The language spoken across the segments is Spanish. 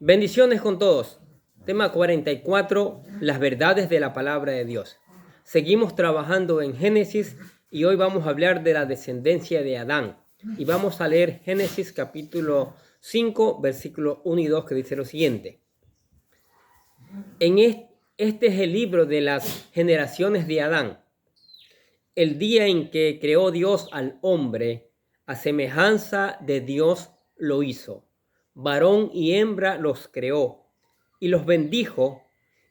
Bendiciones con todos. Tema 44, las verdades de la palabra de Dios. Seguimos trabajando en Génesis y hoy vamos a hablar de la descendencia de Adán. Y vamos a leer Génesis capítulo 5, versículos 1 y 2, que dice lo siguiente. Este es el libro de las generaciones de Adán. El día en que creó Dios al hombre, a semejanza de Dios lo hizo. Varón y hembra los creó, y los bendijo,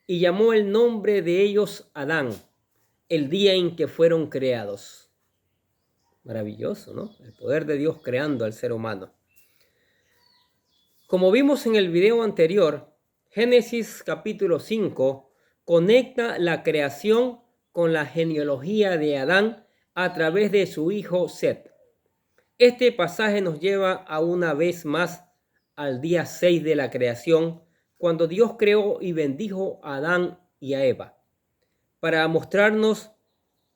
y llamó el nombre de ellos Adán, el día en que fueron creados. Maravilloso, ¿no? El poder de Dios creando al ser humano. Como vimos en el video anterior, Génesis capítulo 5 conecta la creación con la genealogía de Adán a través de su hijo Set. Este pasaje nos lleva a una vez más al día 6 de la creación, cuando Dios creó y bendijo a Adán y a Eva, para mostrarnos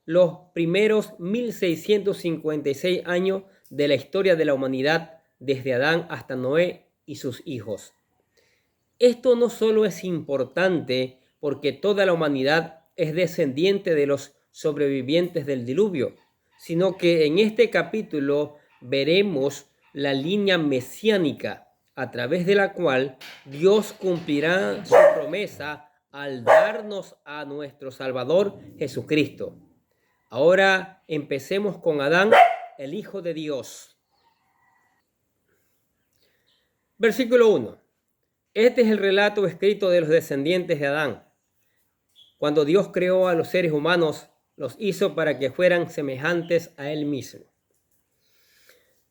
los primeros 1656 años de la historia de la humanidad, desde Adán hasta Noé y sus hijos. Esto no solo es importante porque toda la humanidad es descendiente de los sobrevivientes del diluvio, sino que en este capítulo veremos la línea mesiánica a través de la cual Dios cumplirá su promesa al darnos a nuestro Salvador Jesucristo. Ahora empecemos con Adán, el Hijo de Dios. Versículo 1. Este es el relato escrito de los descendientes de Adán. Cuando Dios creó a los seres humanos, los hizo para que fueran semejantes a Él mismo.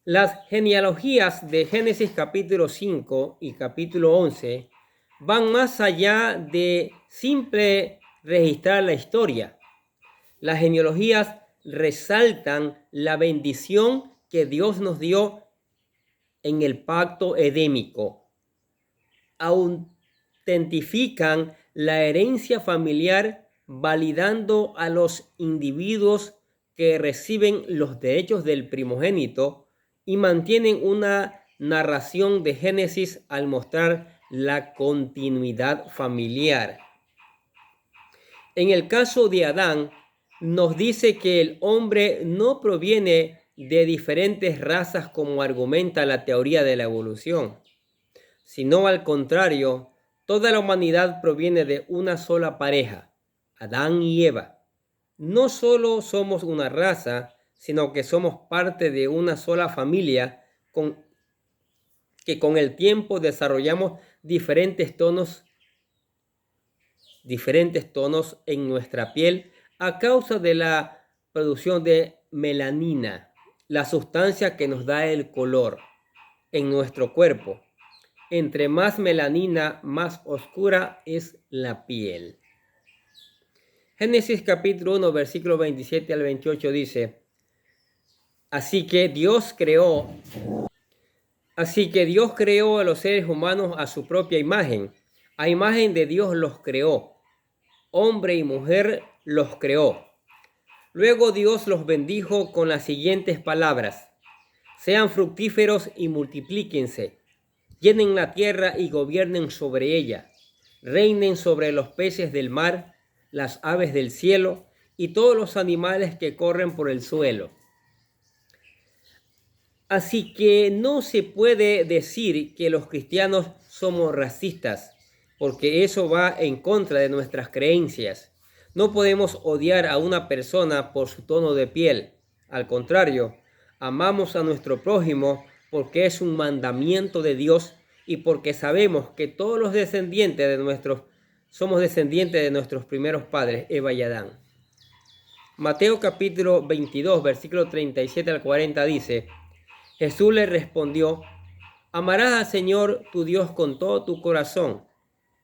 Las genealogías de Génesis capítulo 5 y capítulo 11 van más allá de simple registrar la historia. Las genealogías resaltan la bendición que Dios nos dio en el pacto edémico. Autentifican la herencia familiar, validando a los individuos que reciben los derechos del primogénito, y mantienen una narración de Génesis al mostrar la continuidad familiar. En el caso de Adán, nos dice que el hombre no proviene de diferentes razas como argumenta la teoría de la evolución, sino al contrario, toda la humanidad proviene de una sola pareja, Adán y Eva. No solo somos una raza, sino que somos parte de una sola familia que con el tiempo desarrollamos diferentes tonos en nuestra piel a causa de la producción de melanina, la sustancia que nos da el color en nuestro cuerpo. Entre más melanina, más oscura es la piel. Génesis capítulo 1, versículo 27 al 28 dice: Así que Dios creó a los seres humanos a su propia imagen. A imagen de Dios los creó. Hombre y mujer los creó. Luego Dios los bendijo con las siguientes palabras: Sean fructíferos y multiplíquense. Llenen la tierra y gobiernen sobre ella. Reinen sobre los peces del mar, las aves del cielo y todos los animales que corren por el suelo. Así que no se puede decir que los cristianos somos racistas, porque eso va en contra de nuestras creencias. No podemos odiar a una persona por su tono de piel. Al contrario, amamos a nuestro prójimo porque es un mandamiento de Dios y porque sabemos que todos los somos descendientes de nuestros primeros padres, Eva y Adán. Mateo capítulo 22, versículo 37 al 40 dice: Jesús le respondió: Amarás al Señor tu Dios con todo tu corazón,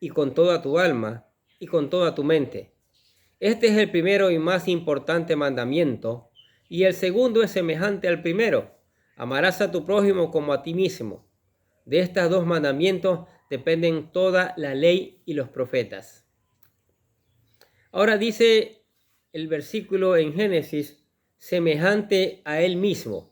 y con toda tu alma, y con toda tu mente. Este es el primero y más importante mandamiento, y el segundo es semejante al primero: amarás a tu prójimo como a ti mismo. De estos dos mandamientos dependen toda la ley y los profetas. Ahora dice el versículo en Génesis: semejante a él mismo.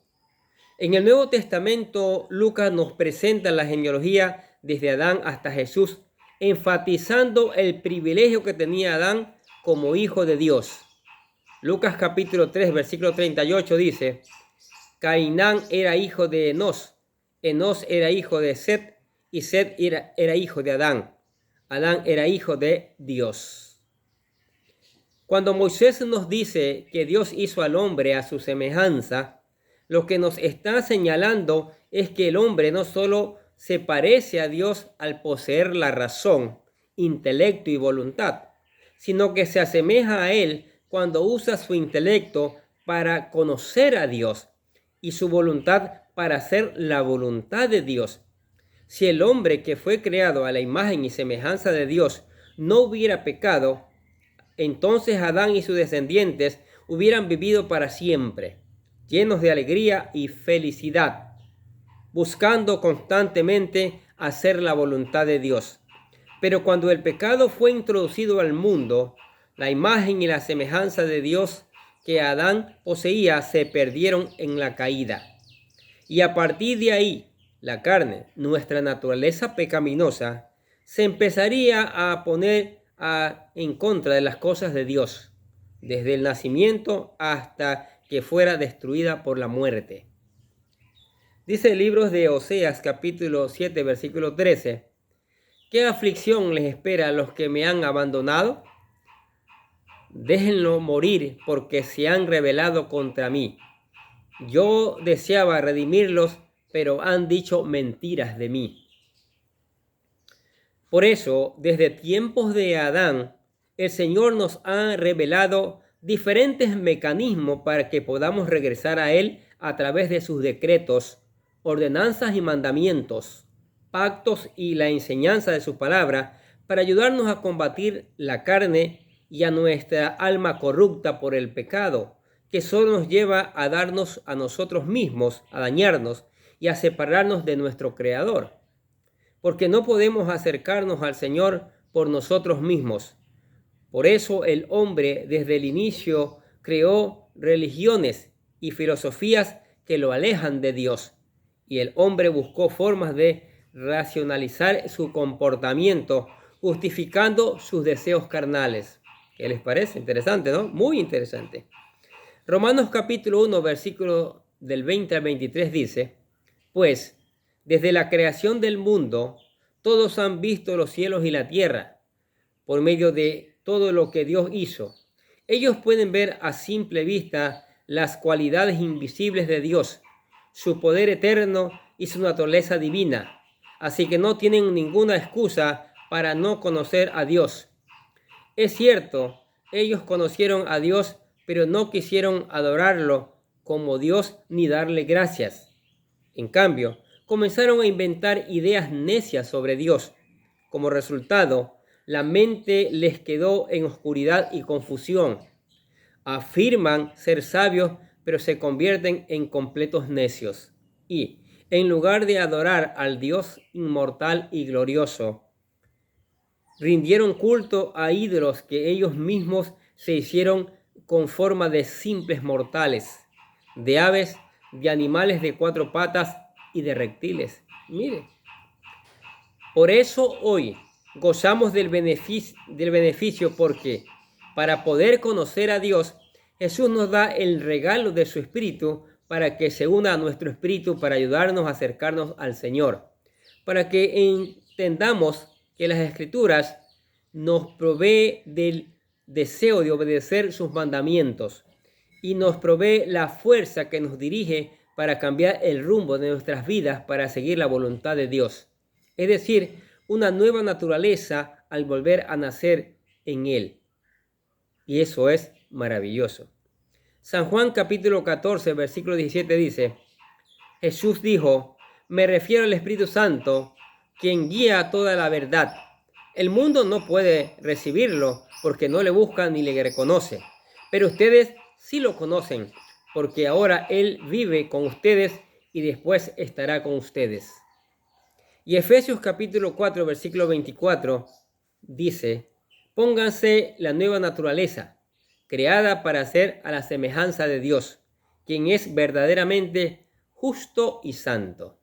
En el Nuevo Testamento, Lucas nos presenta la genealogía desde Adán hasta Jesús, enfatizando el privilegio que tenía Adán como hijo de Dios. Lucas capítulo 3, versículo 38 dice: Cainán era hijo de Enós, Enós era hijo de Set, y Set era hijo de Adán. Adán era hijo de Dios. Cuando Moisés nos dice que Dios hizo al hombre a su semejanza, lo que nos está señalando es que el hombre no solo se parece a Dios al poseer la razón, intelecto y voluntad, sino que se asemeja a Él cuando usa su intelecto para conocer a Dios y su voluntad para hacer la voluntad de Dios. Si el hombre que fue creado a la imagen y semejanza de Dios no hubiera pecado, entonces Adán y sus descendientes hubieran vivido para siempre, llenos de alegría y felicidad, buscando constantemente hacer la voluntad de Dios. Pero cuando el pecado fue introducido al mundo, la imagen y la semejanza de Dios que Adán poseía se perdieron en la caída. Y a partir de ahí, la carne, nuestra naturaleza pecaminosa, se empezaría a poner en contra de las cosas de Dios, desde el nacimiento hasta que fuera destruida por la muerte. Dice el libro de Oseas capítulo 7 versículo 13: ¿Qué aflicción les espera a los que me han abandonado? Déjenlo morir, porque se han rebelado contra mí. Yo deseaba redimirlos, pero han dicho mentiras de mí. Por eso, desde tiempos de Adán, el Señor nos ha revelado diferentes mecanismos para que podamos regresar a Él a través de sus decretos, ordenanzas y mandamientos, pactos y la enseñanza de su palabra, para ayudarnos a combatir la carne y a nuestra alma corrupta por el pecado, que solo nos lleva a darnos a nosotros mismos, a dañarnos y a separarnos de nuestro Creador. Porque no podemos acercarnos al Señor por nosotros mismos. Por eso el hombre desde el inicio creó religiones y filosofías que lo alejan de Dios. Y el hombre buscó formas de racionalizar su comportamiento, justificando sus deseos carnales. ¿Qué les parece? Interesante, ¿no? Muy interesante. Romanos capítulo 1, versículo del 20 al 23 dice: Pues, desde la creación del mundo, todos han visto los cielos y la tierra, por medio de todo lo que Dios hizo. Ellos pueden ver a simple vista las cualidades invisibles de Dios, su poder eterno y su naturaleza divina. Así que no tienen ninguna excusa para no conocer a Dios. Es cierto, ellos conocieron a Dios, pero no quisieron adorarlo como Dios ni darle gracias. En cambio, comenzaron a inventar ideas necias sobre Dios. Como resultado, la mente les quedó en oscuridad y confusión. Afirman ser sabios, pero se convierten en completos necios. Y, en lugar de adorar al Dios inmortal y glorioso, rindieron culto a ídolos que ellos mismos se hicieron con forma de simples mortales, de aves, de animales de cuatro patas y de reptiles. Mire, por eso hoy gozamos del beneficio porque para poder conocer a Dios, Jesús nos da el regalo de su Espíritu para que se una a nuestro espíritu para ayudarnos a acercarnos al Señor, para que entendamos que las Escrituras nos provee del deseo de obedecer sus mandamientos y nos provee la fuerza que nos dirige para cambiar el rumbo de nuestras vidas para seguir la voluntad de Dios. Es decir, una nueva naturaleza al volver a nacer en Él. Y eso es maravilloso. San Juan capítulo 14, versículo 17 dice: Jesús dijo: me refiero al Espíritu Santo, quien guía a toda la verdad. El mundo no puede recibirlo porque no le busca ni le reconoce. Pero ustedes sí lo conocen, porque ahora Él vive con ustedes y después estará con ustedes. Y Efesios capítulo 4, versículo 24 dice: pónganse la nueva naturaleza, creada para ser a la semejanza de Dios, quien es verdaderamente justo y santo.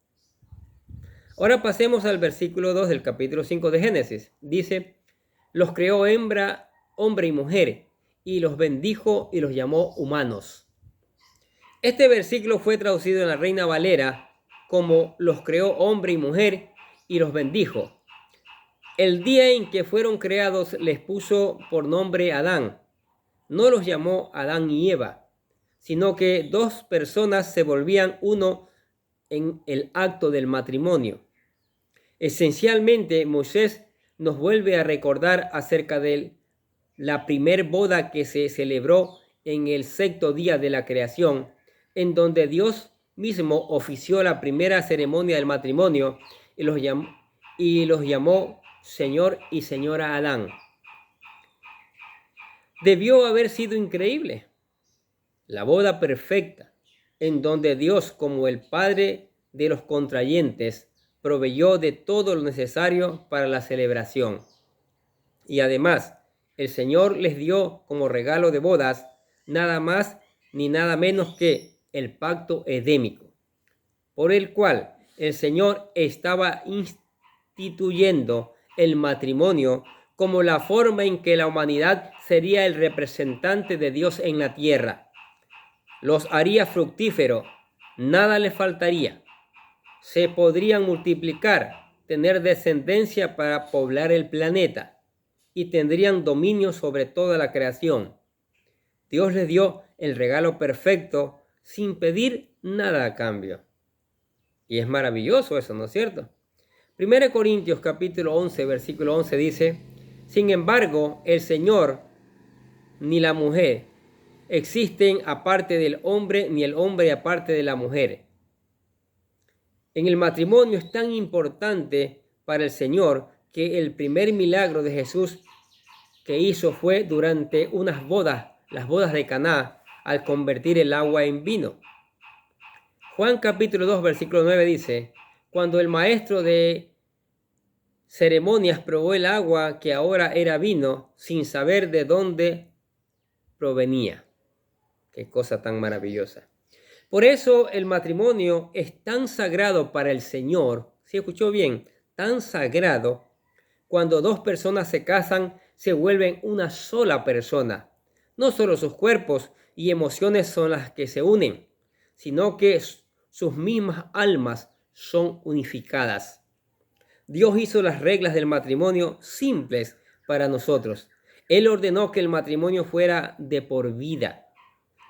Ahora pasemos al versículo 2 del capítulo 5 de Génesis. Dice, los creó hembra, hombre y mujer, y los bendijo y los llamó humanos. Este versículo fue traducido en la Reina Valera como los creó hombre y mujer y los bendijo. El día en que fueron creados les puso por nombre Adán. No los llamó Adán y Eva, sino que dos personas se volvían uno en el acto del matrimonio. Esencialmente, Moisés nos vuelve a recordar acerca de la primer boda que se celebró en el sexto día de la creación, en donde Dios mismo ofició la primera ceremonia del matrimonio y los llamó Señor y Señora Adán. Debió haber sido increíble. La boda perfecta, en donde Dios, como el Padre de los contrayentes, proveyó de todo lo necesario para la celebración. Y además, el Señor les dio como regalo de bodas nada más ni nada menos que el pacto edémico, por el cual el Señor estaba instituyendo el matrimonio como la forma en que la humanidad sería el representante de Dios en la tierra. Los haría fructíferos, nada les faltaría. Se podrían multiplicar, tener descendencia para poblar el planeta y tendrían dominio sobre toda la creación. Dios les dio el regalo perfecto sin pedir nada a cambio. Y es maravilloso eso, ¿no es cierto? 1 Corintios capítulo 11, versículo 11 dice, sin embargo, el Señor ni la mujer existen aparte del hombre, ni el hombre aparte de la mujer. En el matrimonio es tan importante para el Señor que el primer milagro de Jesús que hizo fue durante unas bodas, las bodas de Caná, al convertir el agua en vino. Juan capítulo 2, versículo 9 dice, cuando el maestro de ceremonias probó el agua que ahora era vino, sin saber de dónde provenía. Qué cosa tan maravillosa. Por eso el matrimonio es tan sagrado para el Señor, ¿sí escuchó bien? Tan sagrado, cuando dos personas se casan, se vuelven una sola persona. No solo sus cuerpos y emociones son las que se unen, sino que sus mismas almas son unificadas. Dios hizo las reglas del matrimonio simples para nosotros. Él ordenó que el matrimonio fuera de por vida.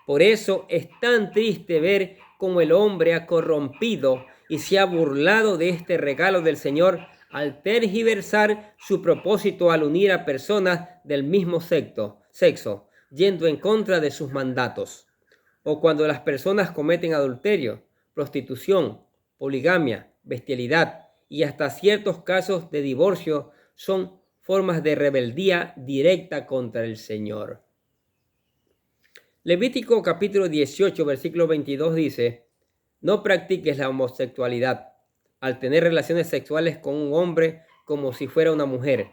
Por eso es tan triste ver cómo el hombre ha corrompido y se ha burlado de este regalo del Señor al tergiversar su propósito al unir a personas del mismo sexo, yendo en contra de sus mandatos. O cuando las personas cometen adulterio, prostitución, poligamia, bestialidad y hasta ciertos casos de divorcio son formas de rebeldía directa contra el Señor. Levítico capítulo 18, versículo 22 dice, no practiques la homosexualidad al tener relaciones sexuales con un hombre como si fuera una mujer.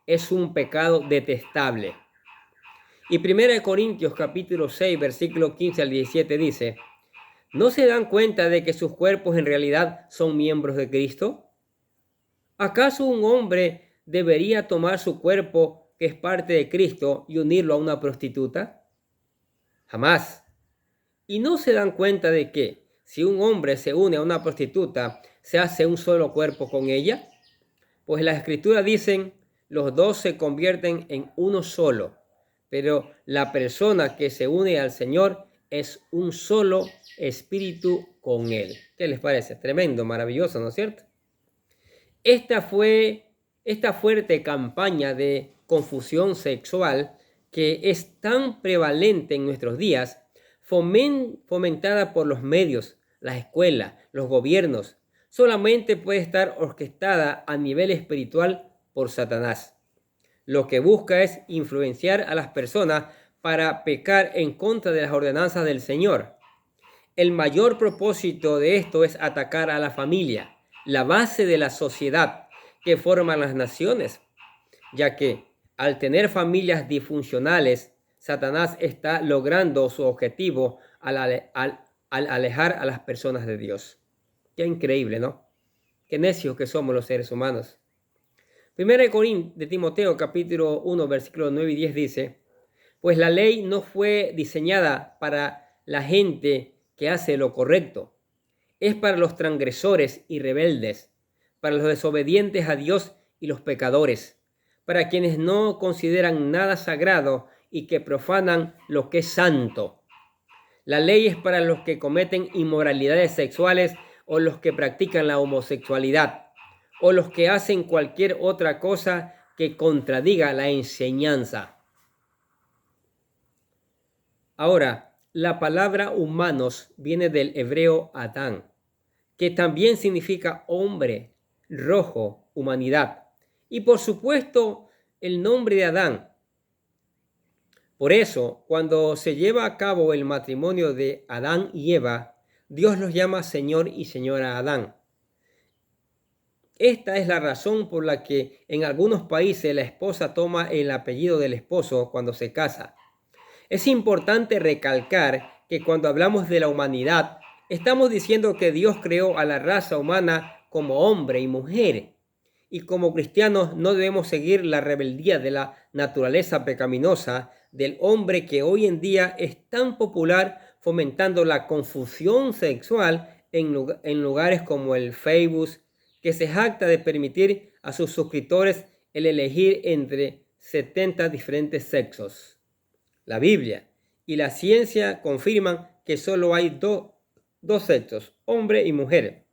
Es un pecado detestable. Y 1 Corintios capítulo 6, versículo 15 al 17 dice, ¿no se dan cuenta de que sus cuerpos en realidad son miembros de Cristo? ¿Acaso un hombre debería tomar su cuerpo, que es parte de Cristo, y unirlo a una prostituta? Jamás. ¿Y no se dan cuenta de que si un hombre se une a una prostituta, se hace un solo cuerpo con ella? Pues las escrituras dicen, los dos se convierten en uno solo, pero la persona que se une al Señor es un solo espíritu con Él. ¿Qué les parece? Tremendo, maravilloso, ¿no es cierto? Esta fuerte campaña de confusión sexual que es tan prevalente en nuestros días, fomentada por los medios, las escuelas, los gobiernos, solamente puede estar orquestada a nivel espiritual por Satanás. Lo que busca es influenciar a las personas para pecar en contra de las ordenanzas del Señor. El mayor propósito de esto es atacar a la familia, la base de la sociedad que forman las naciones, ya que al tener familias disfuncionales, Satanás está logrando su objetivo al alejar a las personas de Dios. Qué increíble, ¿no? Qué necios que somos los seres humanos. Primera de Timoteo, capítulo 1, versículos 9 y 10 dice: pues la ley no fue diseñada para la gente que hace lo correcto. Es para los transgresores y rebeldes, para los desobedientes a Dios y los pecadores, para quienes no consideran nada sagrado y que profanan lo que es santo. La ley es para los que cometen inmoralidades sexuales o los que practican la homosexualidad o los que hacen cualquier otra cosa que contradiga la enseñanza. Ahora, la palabra humanos viene del hebreo Adán, que también significa hombre, rojo, humanidad. Y por supuesto, el nombre de Adán. Por eso, cuando se lleva a cabo el matrimonio de Adán y Eva, Dios los llama Señor y Señora Adán. Esta es la razón por la que en algunos países la esposa toma el apellido del esposo cuando se casa. Es importante recalcar que cuando hablamos de la humanidad, estamos diciendo que Dios creó a la raza humana como hombre y mujer. Y como cristianos no debemos seguir la rebeldía de la naturaleza pecaminosa del hombre que hoy en día es tan popular, fomentando la confusión sexual en lugares como el Facebook, que se jacta de permitir a sus suscriptores el elegir entre 70 diferentes sexos. La Biblia y la ciencia confirman que solo hay dos sexos, hombre y mujer.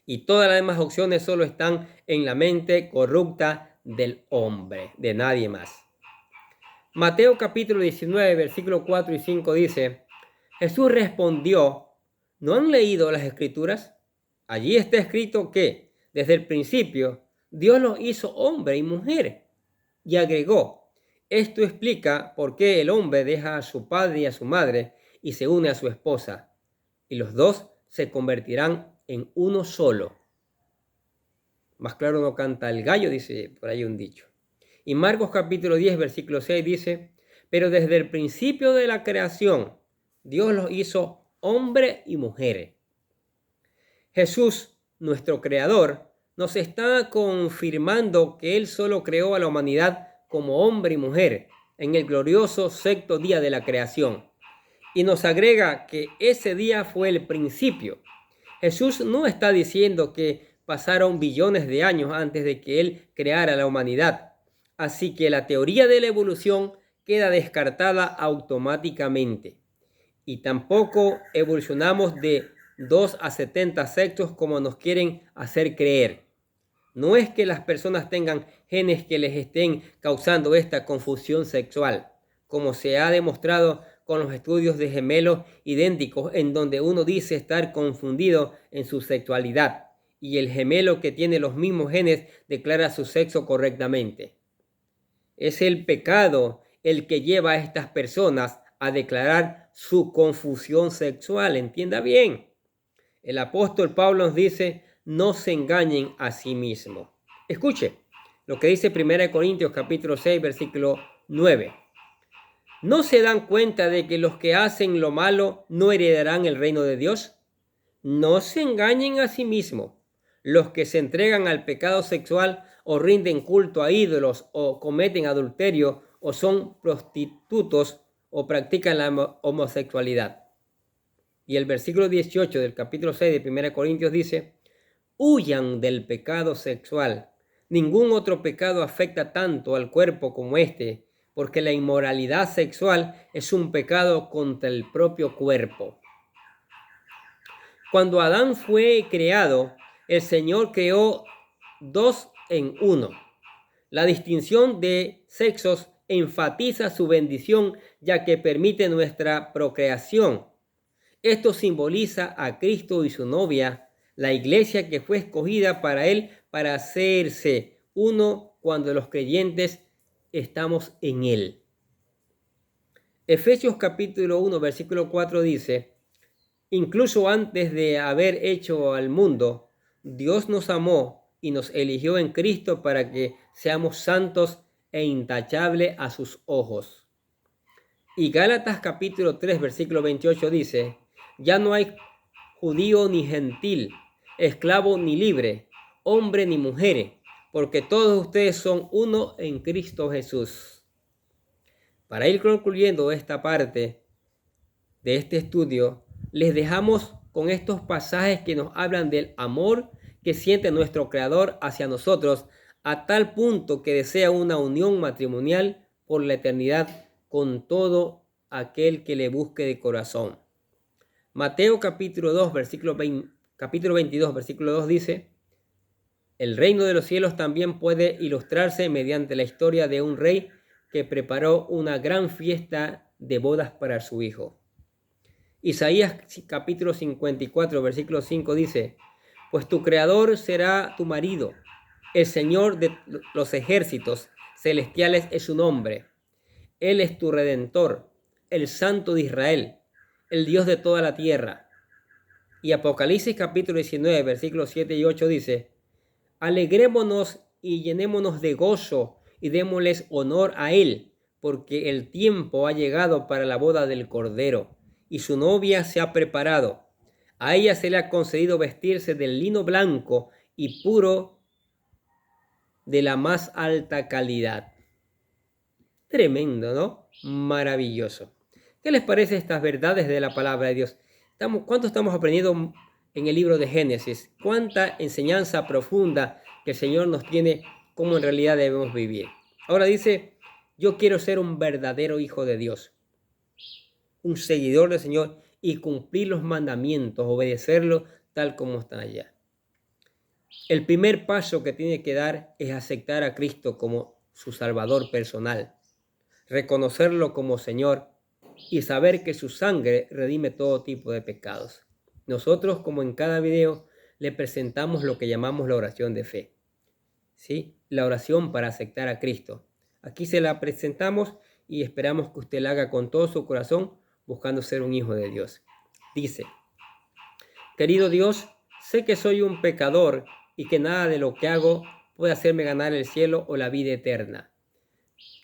Y todas las demás opciones solo están en la mente corrupta del hombre, de nadie más. Mateo capítulo 19, versículos 4 y 5 dice: Jesús respondió: ¿no han leído las Escrituras? Allí está escrito que, desde el principio, Dios los hizo hombre y mujer. Y agregó: esto explica por qué el hombre deja a su padre y a su madre y se une a su esposa, y los dos se convertirán en uno solo. Más claro no canta el gallo, dice por ahí un dicho. Y Marcos capítulo 10, versículo 6 dice: pero desde el principio de la creación, Dios los hizo hombre y mujer. Jesús, nuestro creador, nos está confirmando que Él solo creó a la humanidad como hombre y mujer en el glorioso sexto día de la creación. Y nos agrega que ese día fue el principio. Jesús no está diciendo que pasaron billones de años antes de que Él creara la humanidad. Así que la teoría de la evolución queda descartada automáticamente. Y tampoco evolucionamos de 2 a 70 sexos como nos quieren hacer creer. No es que las personas tengan genes que les estén causando esta confusión sexual, como se ha demostrado con los estudios de gemelos idénticos, en donde uno dice estar confundido en su sexualidad y el gemelo que tiene los mismos genes declara su sexo correctamente. Es el pecado el que lleva a estas personas a declarar su confusión sexual. Entienda bien. El apóstol Pablo nos dice: no se engañen a sí mismos. Escuche lo que dice 1 Corintios capítulo 6, versículo 9. ¿No se dan cuenta de que los que hacen lo malo no heredarán el reino de Dios? No se engañen a sí mismos. Los que se entregan al pecado sexual o rinden culto a ídolos o cometen adulterio o son prostitutos o practican la homosexualidad. Y el versículo 18 del capítulo 6 de 1 Corintios dice: huyan del pecado sexual. Ningún otro pecado afecta tanto al cuerpo como este, porque la inmoralidad sexual es un pecado contra el propio cuerpo. Cuando Adán fue creado, el Señor creó 2 en 1. La distinción de sexos enfatiza su bendición, ya que permite nuestra procreación. Esto simboliza a Cristo y su novia, la iglesia que fue escogida para Él para hacerse uno cuando los creyentes estamos en Él. Efesios capítulo 1, versículo 4 dice: incluso antes de haber hecho al mundo, Dios nos amó y nos eligió en Cristo para que seamos santos e intachables a sus ojos. Y Gálatas capítulo 3, versículo 28 dice: ya no hay judío ni gentil, esclavo ni libre, hombre ni mujer, porque todos ustedes son uno en Cristo Jesús. Para ir concluyendo esta parte de este estudio, les dejamos con estos pasajes que nos hablan del amor que siente nuestro Creador hacia nosotros, a tal punto que desea una unión matrimonial por la eternidad con todo aquel que le busque de corazón. Mateo capítulo 22, versículo 2 dice: el reino de los cielos también puede ilustrarse mediante la historia de un rey que preparó una gran fiesta de bodas para su hijo. Isaías capítulo 54, versículo 5 dice: pues tu creador será tu marido, el Señor de los ejércitos celestiales es su nombre. Él es tu redentor, el Santo de Israel, el Dios de toda la tierra. Y Apocalipsis capítulo 19, versículos 7 y 8 dice: alegrémonos y llenémonos de gozo y démosles honor a Él, porque el tiempo ha llegado para la boda del Cordero, y su novia se ha preparado. A ella se le ha concedido vestirse del lino blanco y puro de la más alta calidad. Tremendo, ¿no? Maravilloso. ¿Qué les parece estas verdades de la palabra de Dios? ¿Cuánto estamos aprendiendo en el libro de Génesis? ¿Cuánta enseñanza profunda que el Señor nos tiene, cómo en realidad debemos vivir? Ahora dice: yo quiero ser un verdadero hijo de Dios, un seguidor del Señor y cumplir los mandamientos, obedecerlo tal como están allá. El primer paso que tiene que dar es aceptar a Cristo como su Salvador personal, reconocerlo como Señor y saber que su sangre redime todo tipo de pecados. Nosotros, como en cada video, le presentamos lo que llamamos la oración de fe, ¿sí? La oración para aceptar a Cristo. Aquí se la presentamos y esperamos que usted la haga con todo su corazón, buscando ser un hijo de Dios. Dice: querido Dios, sé que soy un pecador y que nada de lo que hago puede hacerme ganar el cielo o la vida eterna.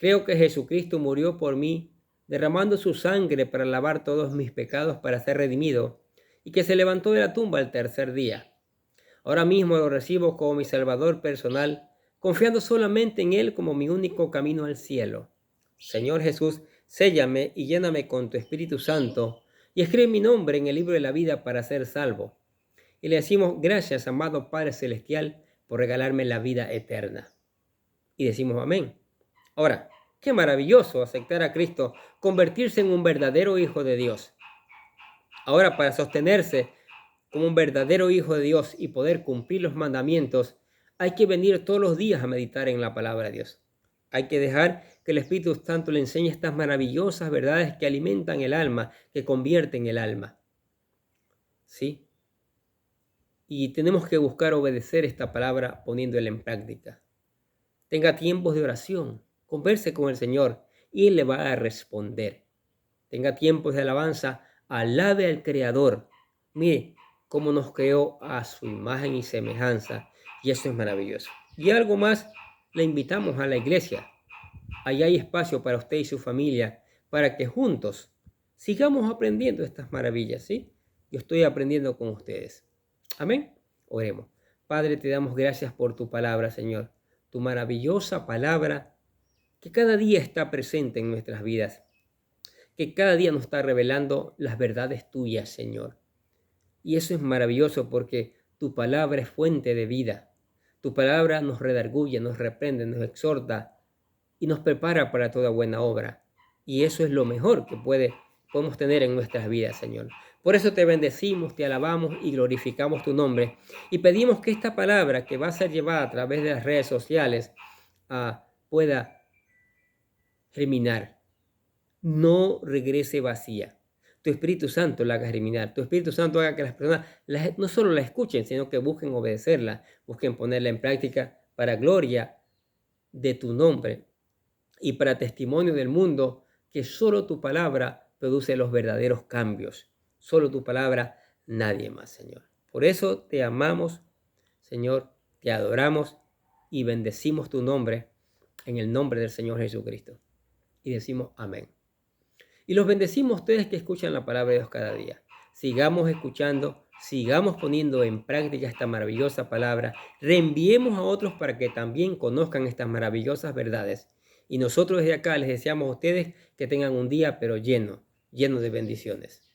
Creo que Jesucristo murió por mí, derramando su sangre para lavar todos mis pecados para ser redimido, y que se levantó de la tumba el tercer día. Ahora mismo lo recibo como mi Salvador personal, confiando solamente en Él como mi único camino al cielo. Señor Jesús, séllame y lléname con tu Espíritu Santo, y escribe mi nombre en el libro de la vida para ser salvo. Y le decimos: gracias, amado Padre Celestial, por regalarme la vida eterna. Y decimos amén. Ahora, qué maravilloso aceptar a Cristo, convertirse en un verdadero hijo de Dios. Ahora, para sostenerse como un verdadero hijo de Dios y poder cumplir los mandamientos, hay que venir todos los días a meditar en la palabra de Dios. Hay que dejar que el Espíritu Santo le enseñe estas maravillosas verdades que alimentan el alma, que convierten el alma. ¿Sí? Y tenemos que buscar obedecer esta palabra poniéndola en práctica. Tenga tiempos de oración, converse con el Señor y Él le va a responder. Tenga tiempos de alabanza, alabe al Creador. Mire cómo nos creó a su imagen y semejanza, y eso es maravilloso. Y algo más, le invitamos a la iglesia. Allá hay espacio para usted y su familia, para que juntos sigamos aprendiendo estas maravillas, ¿sí? Yo estoy aprendiendo con ustedes. Amén. Oremos. Padre, te damos gracias por tu palabra, Señor. Tu maravillosa palabra que cada día está presente en nuestras vidas, que cada día nos está revelando las verdades tuyas, Señor. Y eso es maravilloso porque tu palabra es fuente de vida. Tu palabra nos redarguye, nos reprende, nos exhorta y nos prepara para toda buena obra. Y eso es lo mejor que podemos tener en nuestras vidas, Señor. Por eso te bendecimos, te alabamos y glorificamos tu nombre. Y pedimos que esta palabra que va a ser llevada a través de las redes sociales pueda germinar. No regrese vacía. Tu Espíritu Santo la haga germinar. Tu Espíritu Santo haga que las personas no solo la escuchen, sino que busquen obedecerla, busquen ponerla en práctica para gloria de tu nombre y para testimonio del mundo que solo tu palabra produce los verdaderos cambios. Solo tu palabra, nadie más, Señor. Por eso te amamos, Señor, te adoramos y bendecimos tu nombre en el nombre del Señor Jesucristo. Y decimos amén. Y los bendecimos ustedes que escuchan la palabra de Dios cada día. Sigamos escuchando sigamos poniendo en práctica esta maravillosa palabra, reenviemos a otros para que también conozcan estas maravillosas verdades. Y nosotros desde acá les deseamos a ustedes que tengan un día pero lleno de bendiciones.